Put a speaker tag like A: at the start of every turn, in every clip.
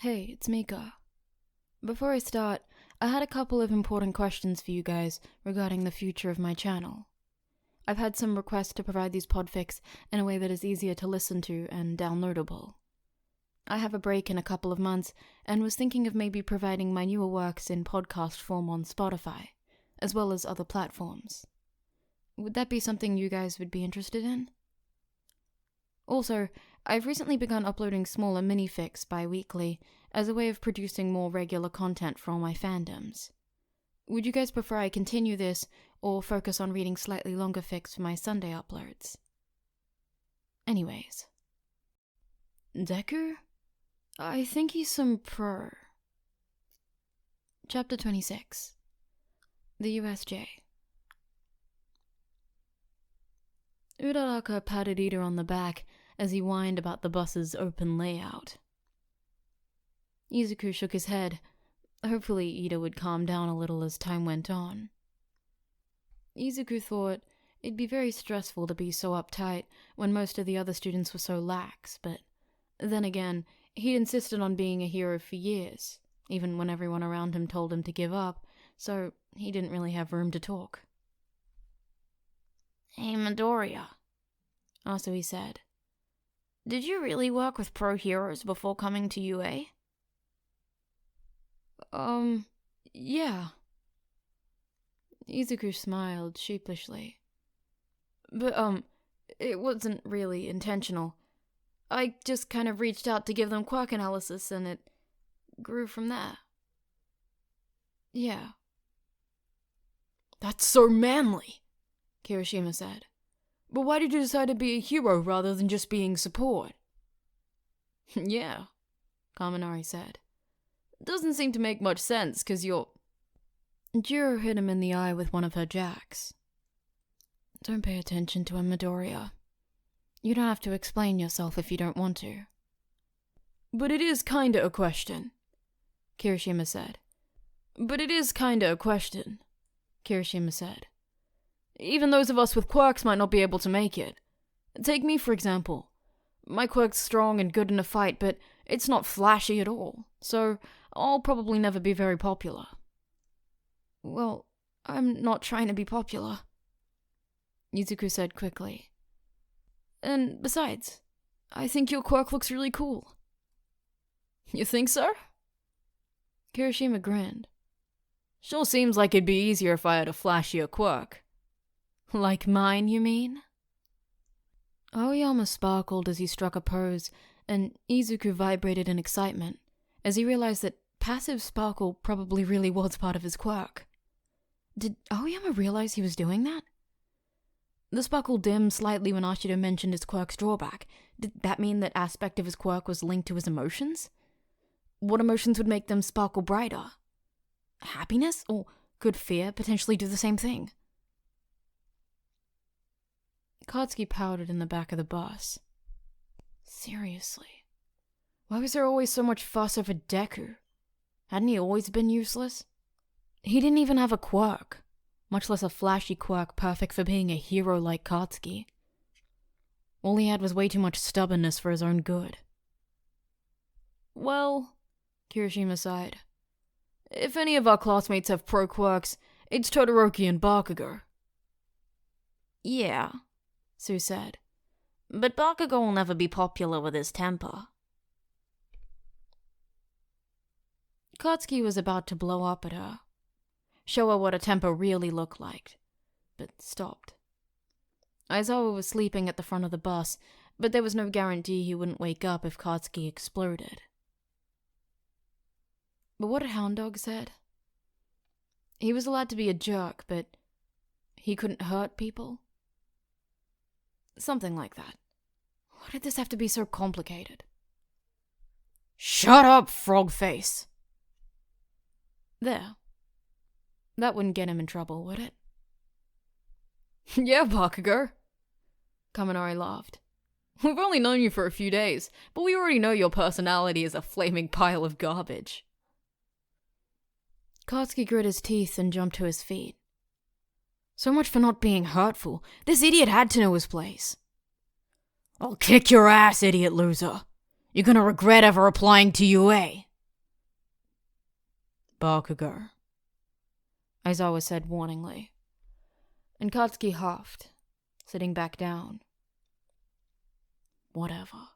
A: Hey, it's Mika. Before I start, I had a couple of important questions for you guys regarding the future of my channel. I've had some requests to provide these podfics in a way that is easier to listen to and downloadable. I have a break in a couple of months and was thinking of maybe providing my newer works in podcast form on Spotify, as well as other platforms. Would that be something you guys would be interested in? Also, I've recently begun uploading smaller minifics bi-weekly as a way of producing more regular content for all my fandoms. Would you guys prefer I continue this, or focus on reading slightly longer fics for my Sunday uploads? Anyways. Deku? I think he's some pro. Chapter 26. The USJ. Uraraka patted Ida on the back as he whined about the bus's open layout. Izuku shook his head. Hopefully Ida would calm down a little as time went on. Izuku thought it'd be very stressful to be so uptight when most of the other students were so lax, but then again, he'd insisted on being a hero for years, even when everyone around him told him to give up, so he didn't really have room to talk.
B: Hey, Midoriya, Asui said. Did you really work with pro heroes before coming to UA?
A: Yeah. Izuku smiled sheepishly. But, it wasn't really intentional. I just kind of reached out to give them quirk analysis and it grew from there. Yeah.
C: That's so manly, Kirishima said. But why did you decide to be a hero rather than just being support?
A: Yeah, Kaminari said. Doesn't seem to make much sense, 'cause you're... Jiro hit him in the eye with one of her jacks. Don't pay attention to him, Midoriya. You don't have to explain yourself if you don't want to.
C: But it is kinda a question, Kirishima said. Even those of us with quirks might not be able to make it. Take me, for example. My quirk's strong and good in a fight, but it's not flashy at all, so I'll probably never be very popular.
A: Well, I'm not trying to be popular, Izuku said quickly. And besides, I think your quirk looks really cool.
C: You think so?
A: Kirishima grinned.
C: Sure seems like it'd be easier if I had a flashier quirk.
A: Like mine, you mean? Aoyama sparkled as he struck a pose, and Izuku vibrated in excitement, as he realized that passive sparkle probably really was part of his quirk. Did Aoyama realize he was doing that? The sparkle dimmed slightly when Ashido mentioned his quirk's drawback. Did that mean that aspect of his quirk was linked to his emotions? What emotions would make them sparkle brighter? Happiness? Or could fear potentially do the same thing? Katsuki pouted in the back of the bus. Seriously, why was there always so much fuss over Deku? Hadn't he always been useless? He didn't even have a quirk, much less a flashy quirk perfect for being a hero like Katsuki. All he had was way too much stubbornness for his own good.
C: Well, Kirishima sighed. If any of our classmates have pro quirks, it's Todoroki and Bakugo.
B: Yeah, Sue said. But Bakugo will never be popular with his temper.
A: Katsuki was about to blow up at her, show her what a temper really looked like, but stopped. Aizawa was sleeping at the front of the bus, but there was no guarantee he wouldn't wake up if Katsuki exploded. But what had Hound Dog said? He was allowed to be a jerk, but he couldn't hurt people? Something like that. Why did this have to be so complicated?
C: Shut up, frog face!
A: There. That wouldn't get him in trouble, would it?
C: Yeah, Bakugo, Kaminari laughed. We've only known you for a few days, but we already know your personality is a flaming pile of garbage.
A: Katsuki grit his teeth and jumped to his feet. So much for not being hurtful. This idiot had to know his place.
C: I'll kick your ass, idiot loser. You're gonna regret ever applying to UA. Bakugo, Aizawa said warningly. And Katsuki huffed, sitting back down. Whatever.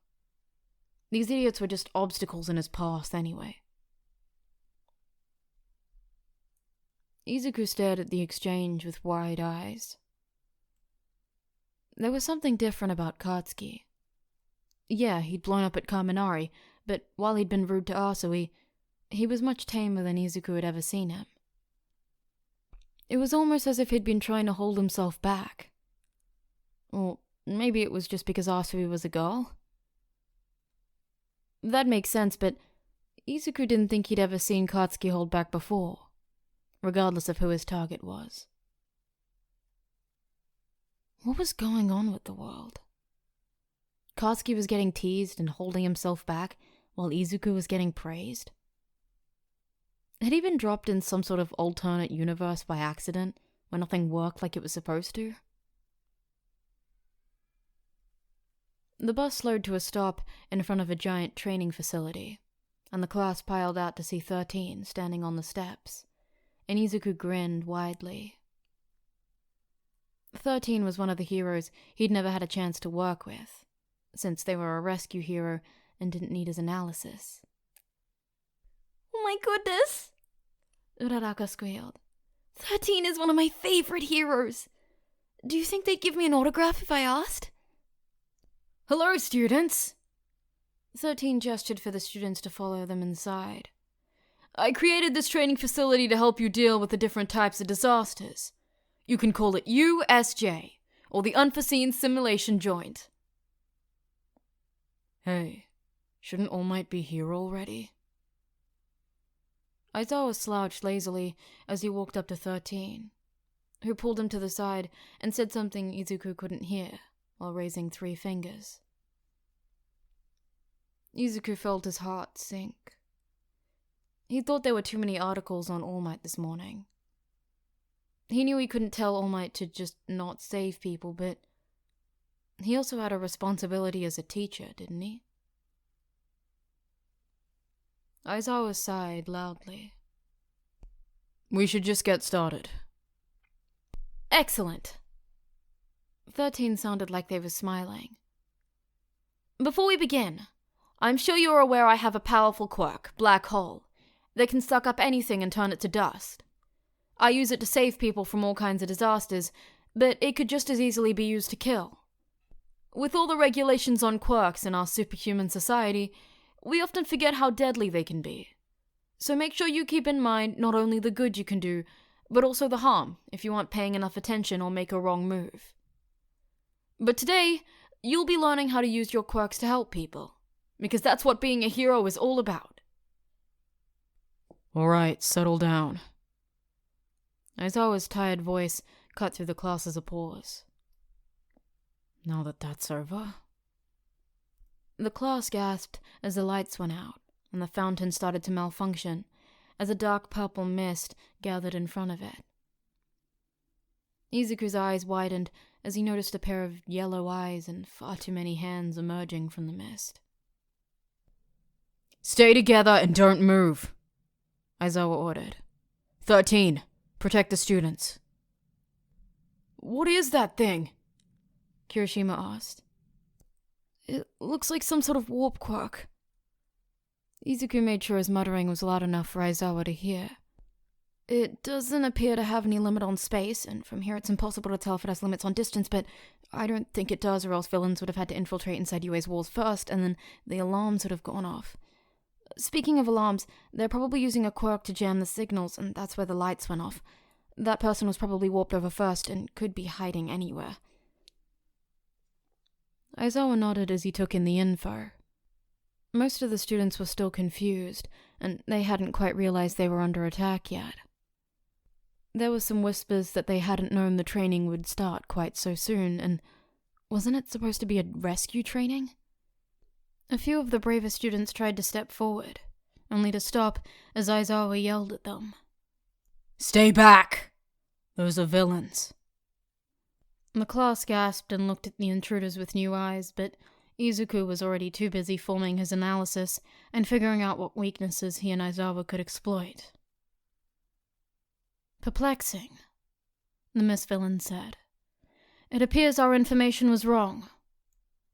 C: These idiots were just obstacles in his path anyway. Izuku stared at the exchange with wide eyes. There was something different about Katsuki. Yeah, he'd blown up at Kaminari, but while he'd been rude to Asui, he was much tamer than Izuku had ever seen him. It was almost as if he'd been trying to hold himself back. Or maybe it was just because Asui was a girl. That makes sense, but Izuku didn't think he'd ever seen Katsuki hold back before, regardless of who his target was. What was going on with the world? Katsuki was getting teased and holding himself back, while Izuku was getting praised? Had he been dropped in some sort of alternate universe by accident, where nothing worked like it was supposed to? The bus slowed to a stop in front of a giant training facility, and the class piled out to see 13 standing on the steps, and Izuku grinned widely. 13 was one of the heroes he'd never had a chance to work with, since they were a rescue hero and didn't need his analysis.
B: Oh my goodness! Uraraka squealed. 13 is one of my favorite heroes. Do you think they'd give me an autograph if I asked?
C: Hello, students! 13 gestured for the students to follow them inside. I created this training facility to help you deal with the different types of disasters. You can call it USJ, or the Unforeseen Simulation Joint. Hey, shouldn't All Might be here already? Aizawa slouched lazily as he walked up to 13, who pulled him to the side and said something Izuku couldn't hear, while raising 3 fingers. Izuku felt his heart sink. He thought there were too many articles on All Might this morning. He knew he couldn't tell All Might to just not save people, but he also had a responsibility as a teacher, didn't he? Aizawa sighed loudly. We should just get started. Excellent. 13 sounded like they were smiling. Before we begin, I'm sure you're aware I have a powerful quirk, Black Hole, that can suck up anything and turn it to dust. I use it to save people from all kinds of disasters, but it could just as easily be used to kill. With all the regulations on quirks in our superhuman society, we often forget how deadly they can be. So make sure you keep in mind not only the good you can do, but also the harm if you aren't paying enough attention or make a wrong move. But today, you'll be learning how to use your quirks to help people, because that's what being a hero is all about. Alright, settle down. Aizawa's tired voice cut through the class as a pause. Now that that's over... The class gasped as the lights went out, and the fountain started to malfunction, as a dark purple mist gathered in front of it. Izuku's eyes widened as he noticed a pair of yellow eyes and far too many hands emerging from the mist. Stay together and don't move, Aizawa ordered. 13, protect the students. What is that thing? Kirishima asked. It looks like some sort of warp quirk. Izuku made sure his muttering was loud enough for Aizawa to hear. It doesn't appear to have any limit on space, and from here it's impossible to tell if it has limits on distance, but I don't think it does, or else villains would have had to infiltrate inside UA's walls first, and then the alarms would have gone off. Speaking of alarms, they're probably using a quirk to jam the signals, and that's where the lights went off. That person was probably warped over first, and could be hiding anywhere. Aizawa nodded as he took in the info. Most of the students were still confused, and they hadn't quite realized they were under attack yet. There were some whispers that they hadn't known the training would start quite so soon, and wasn't it supposed to be a rescue training? A few of the braver students tried to step forward, only to stop as Aizawa yelled at them. Stay back! Those are villains. The class gasped and looked at the intruders with new eyes, but Izuku was already too busy forming his analysis and figuring out what weaknesses he and Aizawa could exploit.
A: Perplexing, the Miss Villain said. It appears our information was wrong.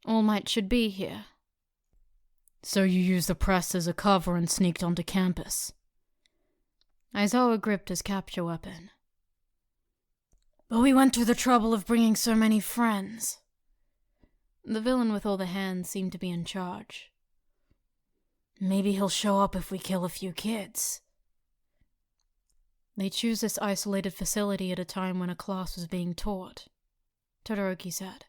A: All Might should be here.
C: So you used the press as a cover and sneaked onto campus?
A: Aizawa gripped his capture weapon.
C: But we went through the trouble of bringing so many friends.
A: The villain with all the hands seemed to be in charge.
C: Maybe he'll show up if we kill a few kids.
A: They choose this isolated facility at a time when a class was being taught, Todoroki said.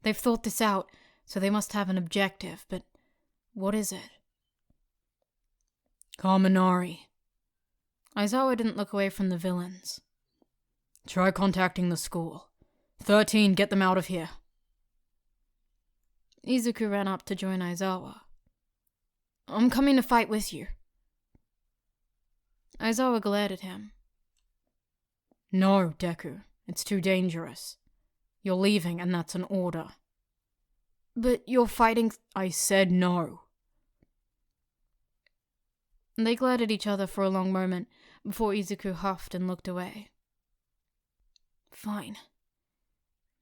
A: They've thought this out, so they must have an objective, but what is it?
C: Kaminari.
A: Aizawa didn't look away from the villains.
C: Try contacting the school. 13, get them out of here.
A: Izuku ran up to join Aizawa. I'm coming to fight with you. Aizawa glared at him.
C: No, Deku. It's too dangerous. You're leaving, and that's an order.
A: But you're fighting...
C: I said no.
A: They glared at each other for a long moment before Izuku huffed and looked away. Fine.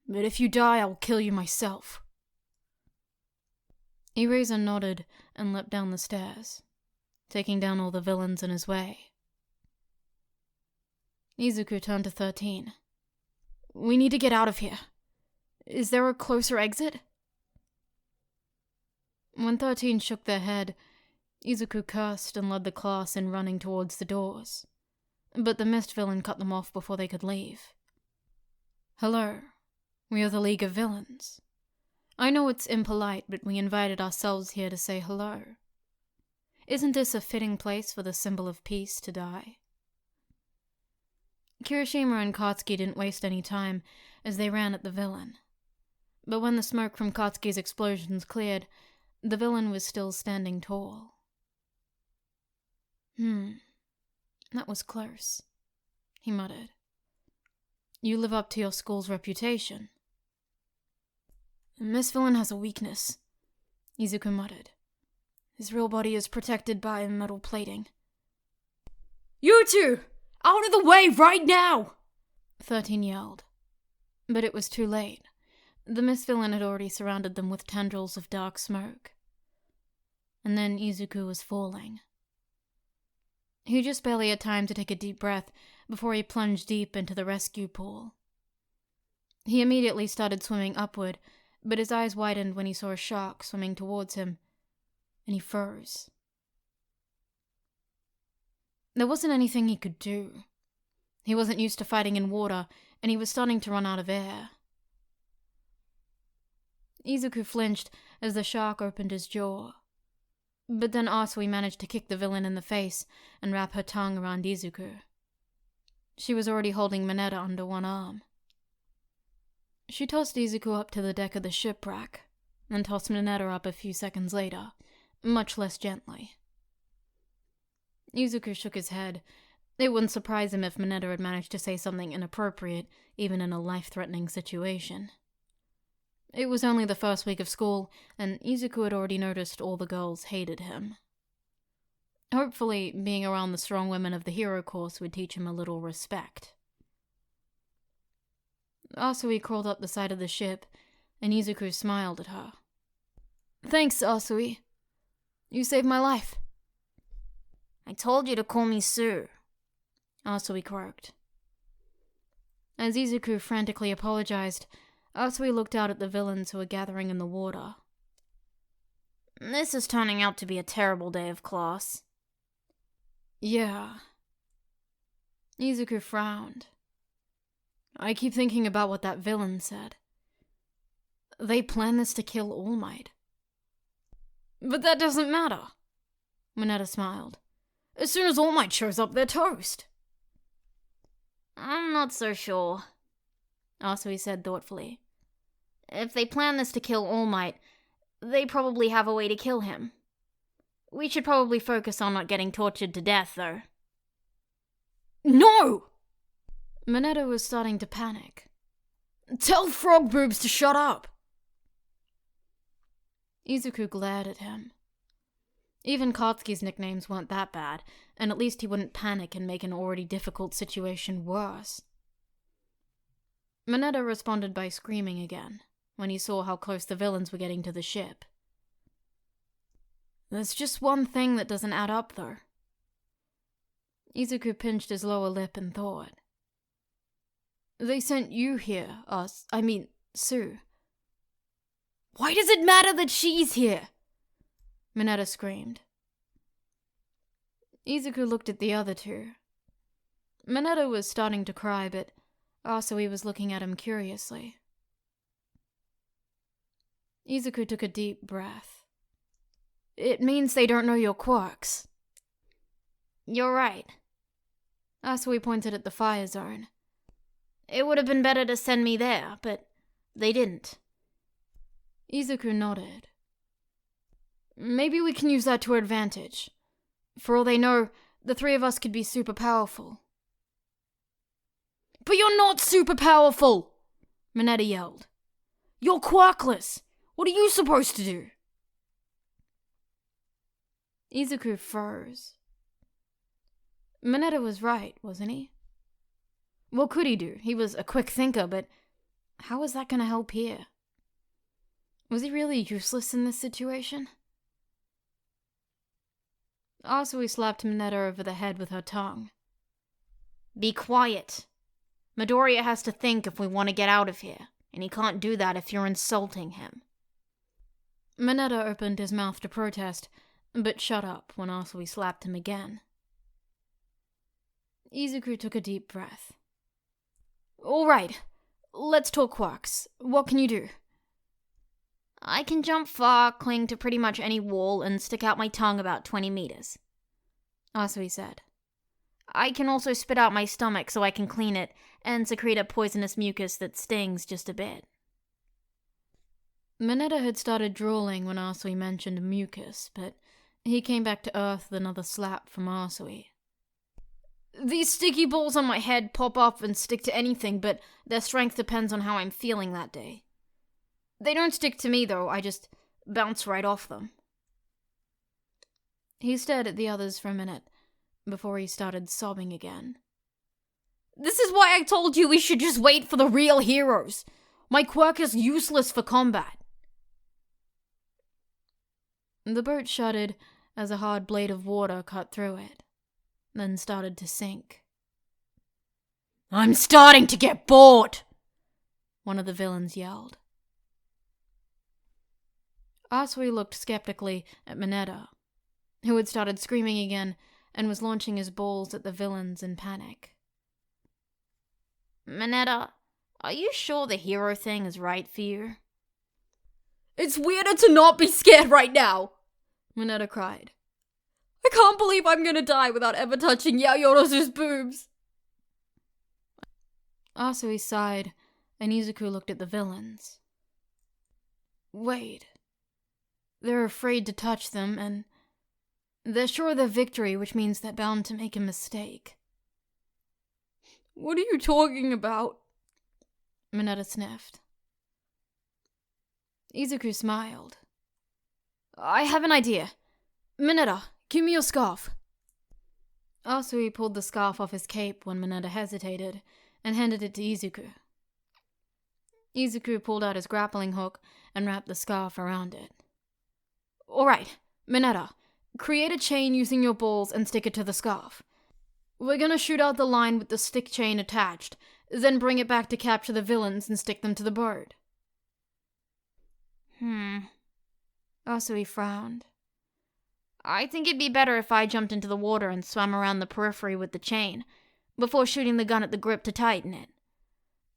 A: But if you die, I'll kill you myself. Eraser nodded and leapt down the stairs, taking down all the villains in his way. Izuku turned to 13. We need to get out of here. Is there a closer exit? When 13 shook their head, Izuku cursed and led the class in running towards the doors, but the mist villain cut them off before they could leave. Hello, we are the League of Villains. I know it's impolite, but we invited ourselves here to say hello. Isn't this a fitting place for the symbol of peace to die? Kirishima and Katsuki didn't waste any time as they ran at the villain. But when the smoke from Katsuki's explosions cleared, the villain was still standing tall. That was close, he muttered. You live up to your school's reputation. Miss Villain has a weakness, Izuku muttered. His real body is protected by metal plating.
C: You two! Out of the way right now!
A: 13 yelled. But it was too late. The Miss Villain had already surrounded them with tendrils of dark smoke. And then Izuku was falling. He just barely had time to take a deep breath before he plunged deep into the rescue pool. He immediately started swimming upward, but his eyes widened when he saw a shark swimming towards him, and he froze. There wasn't anything he could do. He wasn't used to fighting in water, and he was starting to run out of air. Izuku flinched as the shark opened his jaw. But then Asui managed to kick the villain in the face and wrap her tongue around Izuku. She was already holding Mineta under one arm. She tossed Izuku up to the deck of the shipwreck, and tossed Mineta up a few seconds later, much less gently. Izuku shook his head. It wouldn't surprise him if Mineta had managed to say something inappropriate, even in a life-threatening situation. It was only the first week of school, and Izuku had already noticed all the girls hated him. Hopefully, being around the strong women of the hero course would teach him a little respect. Asui crawled up the side of the ship, and Izuku smiled at her. Thanks, Asui. You saved my life.
B: I told you to call me Sir,
A: Asui croaked. As Izuku frantically apologized, Asui looked out at the villains who were gathering in the water.
B: This is turning out to be a terrible day of class.
A: Yeah. Izuku frowned. I keep thinking about what that villain said. They plan this to kill All Might. But that doesn't matter. Mineta smiled. As soon as All Might shows up, they're toast.
B: I'm not so sure, Asui said thoughtfully. If they plan this to kill All Might, they probably have a way to kill him. We should probably focus on not getting tortured to death, though.
A: No! Mineta was starting to panic. Tell Frog Boobs to shut up! Izuku glared at him. Even Katsuki's nicknames weren't that bad, and at least he wouldn't panic and make an already difficult situation worse. Mineta responded by screaming again, when he saw how close the villains were getting to the ship. There's just one thing that doesn't add up, though. Izuku pinched his lower lip and thought. They sent you here, Sue. Why does it matter that she's here? Mineta screamed. Izuku looked at the other two. Mineta was starting to cry, but Asui was looking at him curiously. Izuku took a deep breath. It means they don't know your quirks.
B: You're right.
A: Asui pointed at the fire zone.
B: It would have been better to send me there, but they didn't.
A: Izuku nodded. Maybe we can use that to our advantage. For all they know, the three of us could be super powerful. But you're not super powerful! Mineta yelled. You're quirkless! What are you supposed to do? Izuku froze. Mineta was right, wasn't he? What could he do? He was a quick thinker, but how was that going to help here? Was he really useless in this situation? Asui slapped Mineta over the head with her tongue.
B: Be quiet. Midoriya has to think if we want to get out of here, and he can't do that if you're insulting him.
A: Mineta opened his mouth to protest, but shut up when Asui slapped him again. Izuku took a deep breath. All right, let's talk quirks. What can you do?
B: I can jump far, cling to pretty much any wall, and stick out my tongue about 20 meters.
A: Asui said.
B: I can also spit out my stomach so I can clean it, and secrete a poisonous mucus that stings just a bit.
A: Mineta had started drooling when Asui mentioned mucus, but he came back to earth with another slap from Asui. These sticky balls on my head pop up and stick to anything, but their strength depends on how I'm feeling that day. They don't stick to me, though. I just bounce right off them. He stared at the others for a minute, before he started sobbing again. This is why I told you we should just wait for the real heroes. My quirk is useless for combat. The boat shuddered as a hard blade of water cut through it, then started to sink. I'm starting to get bored, one of the villains yelled. Asui looked skeptically at Mineta, who had started screaming again and was launching his balls at the villains in panic.
B: Mineta, are you sure the hero thing is right for you?
C: It's weirder to not be scared right now, Mineta cried. I can't believe I'm gonna die without ever touching Yaoyorozu's boobs.
A: Asui sighed, and Izuku looked at the villains. Wait. They're afraid to touch them, and they're sure of their victory, which means they're bound to make a mistake.
C: What are you talking about?
A: Mineta sniffed. Izuku smiled. I have an idea. Mineta, give me your scarf. Asui pulled the scarf off his cape when Mineta hesitated, and handed it to Izuku. Izuku pulled out his grappling hook and wrapped the scarf around it. All right, Mineta, create a chain using your balls and stick it to the scarf. We're gonna shoot out the line with the stick chain attached, then bring it back to capture the villains and stick them to the bird. Asui frowned.
B: I think it'd be better if I jumped into the water and swam around the periphery with the chain, before shooting the gun at the grip to tighten it.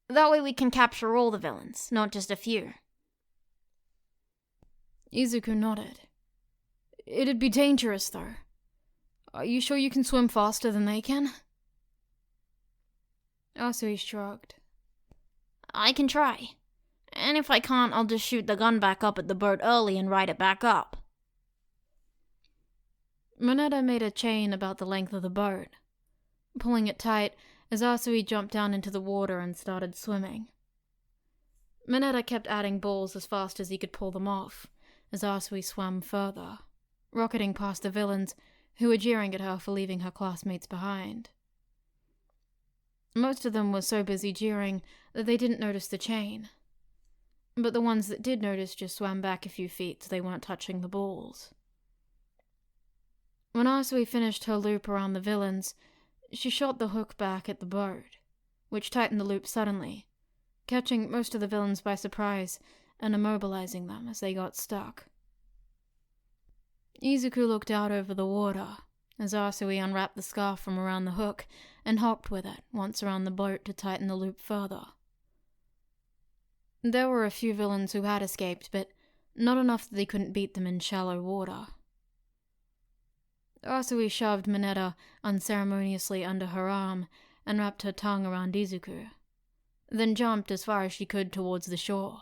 B: That way we can capture all the villains, not just a few.
A: Izuku nodded. It'd be dangerous, though. Are you sure you can swim faster than they can? Asui shrugged.
B: I can try. And if I can't, I'll just shoot the gun back up at the bird early and ride it back up.
A: Mineta made a chain about the length of the boat, pulling it tight as Asui jumped down into the water and started swimming. Mineta kept adding balls as fast as he could pull them off, as Asui swam further, rocketing past the villains who were jeering at her for leaving her classmates behind. Most of them were so busy jeering that they didn't notice the chain, but the ones that did notice just swam back a few feet so they weren't touching the balls. When Asui finished her loop around the villains, she shot the hook back at the bird, which tightened the loop suddenly, catching most of the villains by surprise and immobilizing them as they got stuck. Izuku looked out over the water as Asui unwrapped the scarf from around the hook and hopped with it once around the boat to tighten the loop further. There were a few villains who had escaped, but not enough that they couldn't beat them in shallow water. Asui shoved Mineta unceremoniously under her arm and wrapped her tongue around Izuku, then jumped as far as she could towards the shore.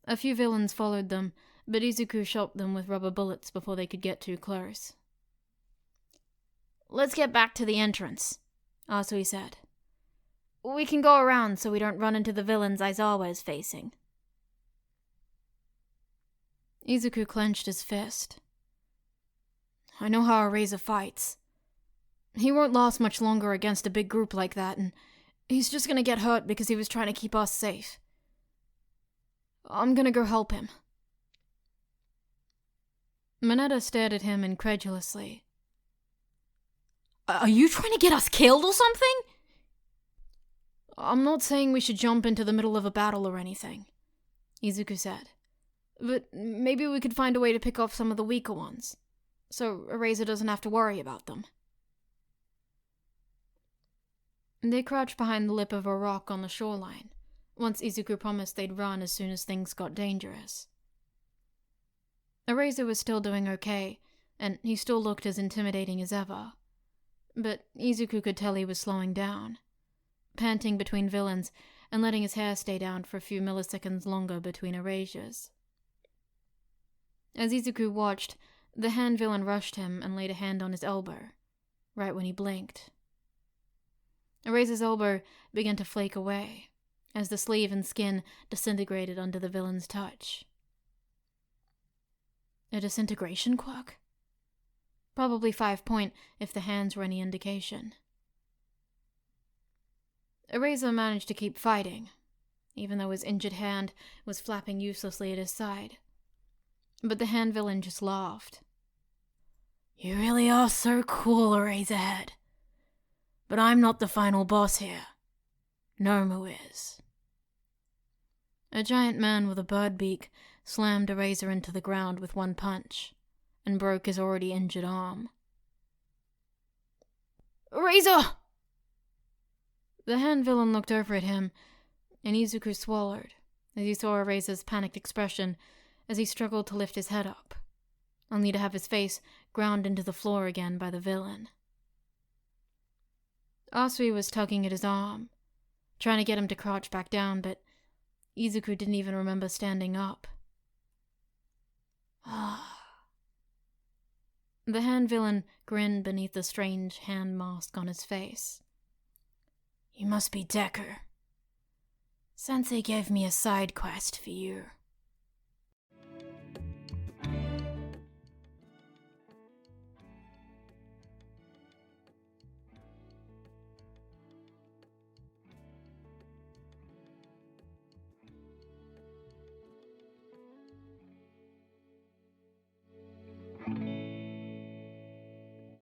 A: A few villains followed them, but Izuku shot them with rubber bullets before they could get too close.
B: "Let's get back to the entrance," Asui said. "We can go around so we don't run into the villains Aizawa is facing."
A: Izuku clenched his fist. "I know how Erasa fights. He won't last much longer against a big group like that, and he's just gonna get hurt because he was trying to keep us safe. I'm gonna go help him." Mineta stared at him incredulously. "Are you trying to get us killed or something?" "I'm not saying we should jump into the middle of a battle or anything," Izuku said. "But maybe we could find a way to pick off some of the weaker ones, so Erasa doesn't have to worry about them." They crouched behind the lip of a rock on the shoreline, once Izuku promised they'd run as soon as things got dangerous. Erasa was still doing okay, and he still looked as intimidating as ever. But Izuku could tell he was slowing down, panting between villains and letting his hair stay down for a few milliseconds longer between erasures. As Izuku watched, the hand villain rushed him and laid a hand on his elbow, right when he blinked. Erasa's elbow began to flake away, as the sleeve and skin disintegrated under the villain's touch. A disintegration quirk? Probably 5-point if the hands were any indication. Erasa managed to keep fighting, even though his injured hand was flapping uselessly at his side. But the hand villain just laughed. "You really are so cool, Eraserhead. But I'm not the final boss here. Nomu is." A giant man with a bird beak slammed Erasa into the ground with one punch, and broke his already injured arm. "Erasa!" The hand villain looked over at him, and Izuku swallowed as he saw Erasa's panicked expression as he struggled to lift his head up, only to have his face ground into the floor again by the villain. Asui was tugging at his arm, trying to get him to crouch back down, but Izuku didn't even remember standing up. The hand villain grinned beneath the strange hand mask on his face. "You must be Deku. Sensei gave me a side quest for you."